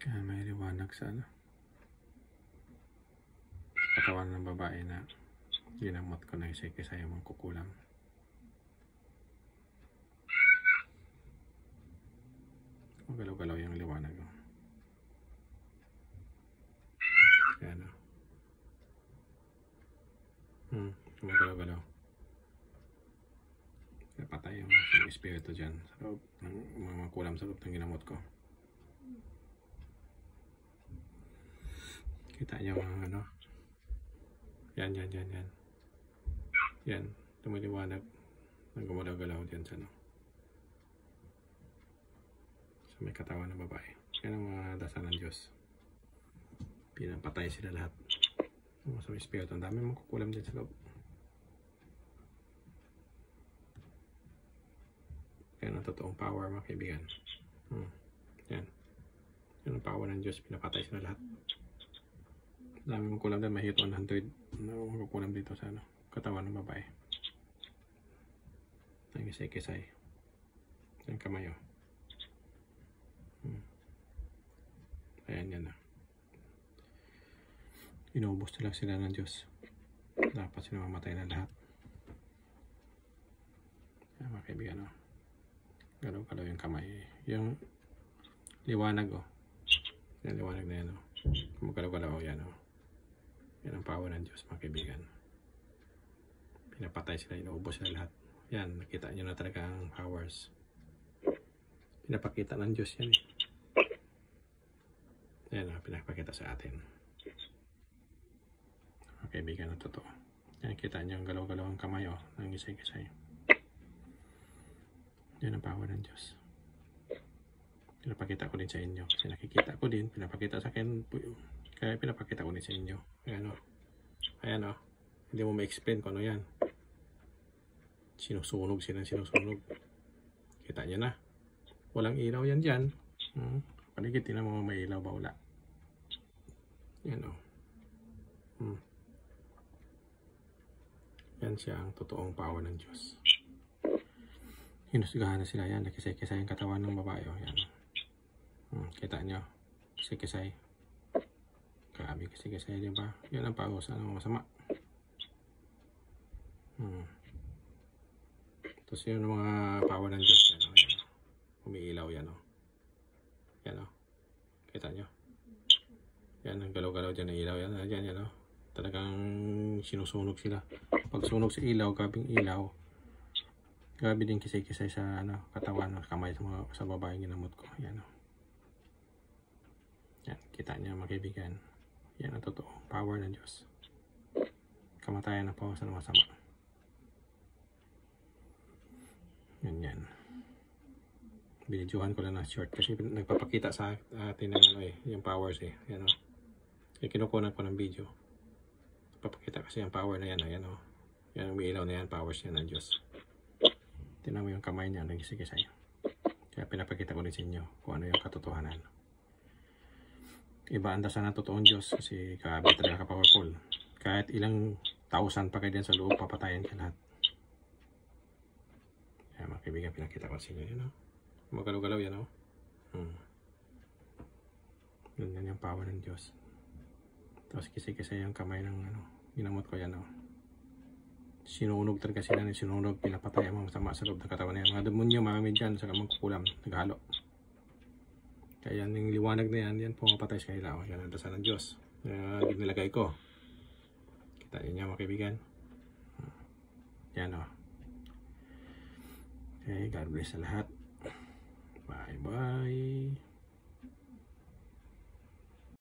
Kaya may liwanag sa katawan ng babae na ginamot ko na isa-isa yung kukulang. Magalaw-galaw yung liwanag. Yan o. Magalaw-galaw. Napatay yung espiritu dyan sa loob ng mga kulam sa loob ng ginamot ko. Kita niyo mga ano. Yan. Yan. Tumiliwanag. Nagumalaw-galaw dyan sa ano. Sa may katawan ng babae. Yan ang mga dasal ng Diyos. Pinapatay sila lahat. Sa may espiritu. Ang dami mong kukulam dyan sa loob. Yan ang totoong power mga kaibigan. Yan. Yan ang power ng Diyos. Pinapatay sila lahat. Dami mong kulam dyan. Mahigit 100 na kukulam dito sa katawan ng babae. Ang kisay-kisay. Ang kamay. Ayan yan na. Inubos na lang sila ng Diyos. Dapat sila mamatay na lahat. Ayan mga kaibigan. Galaw-galaw yung kamay. Yung liwanag yung liwanag na yan gumagalaw-galaw yan yan ang power ng Diyos mga kaibigan. Pinapatay sila, inuubos sila lahat. Yan, nakita nyo na talaga ang powers. Pinapakita ng Diyos yan yan pinapakita sa atin mga kaibigan na totoo. Yan, kita nyo ang galaw-galaw ang kamay ng isay-isay. Yan ang power ng Diyos. Pinapakita ko din sa inyo kasi nakikita ko din, pinapakita sa akin, kaya pinapakita ko din sa inyo. Ayan hindi mo ma-explain kung ano yan. Sinusunog sila, sinusunog. Kita nyo na, walang ilaw yan dyan. Paligid, tinan mo may ilaw ba wala. Yan yan siya ang totoong power ng Diyos. Hinusgahan na sila yan, nakisay-kisay ang katawan ng babae. Yan. Kita nyo, kisay-kisay. Grabe, kisay-kisay, diba? Yan ang pagos, masama. Tapos yun ang mga power ng Diyos. Yan. Umiilaw yan. Yan kita nyo. Yan, ang galaw-galaw dyan ng ilaw. Yan. Talagang sinusunog sila. Pag sunog sa ilaw, gabing ilaw. Grabe din kisay-kisay sa katawan, kamay sa babaeng ginamot ko. Yan yan, kita niya mga kaibigan. Yan ang totoo, power ng Diyos. Kamatayan ng pawas ng masama. Yan. Binidyohan ko lang na short kasi nagpapakita sa atin ng yung powers yan kinukunan ko ng video. Nagpapakita kasi yung power na yan yan ang umiilaw na yan, powers yan ng Diyos. Tinan mo yung kamay niya, nagkisay-kisay. Kaya pinapakita ko din sa inyo kung ano yung katotohanan. Iba ang dasal ng totoong Diyos kasi grabe talaga ka-powerful. Kahit ilang thousand pa kayo din sa loob, papatayan ka lahat. Kaya mga kaibigan, pinakita ko sa inyo yan. Magalaw-galaw yan Ganyan yung power ng Diyos. Tapos kisay-kisay yung kamay ng ginamot ko yan sinunog talaga sila, sinunog, pinapatay ang mga masama sa loob ng katawan niya. Mga demonyo, marami dyan sa magkukulam, naghalo. Kaya yung liwanag na yan pumapatay sa ilaw. Yan ang dasal ng Diyos. Nilagay ko. Kita niyo mga kaibigan. Yan Okay, God bless sa lahat. Bye bye.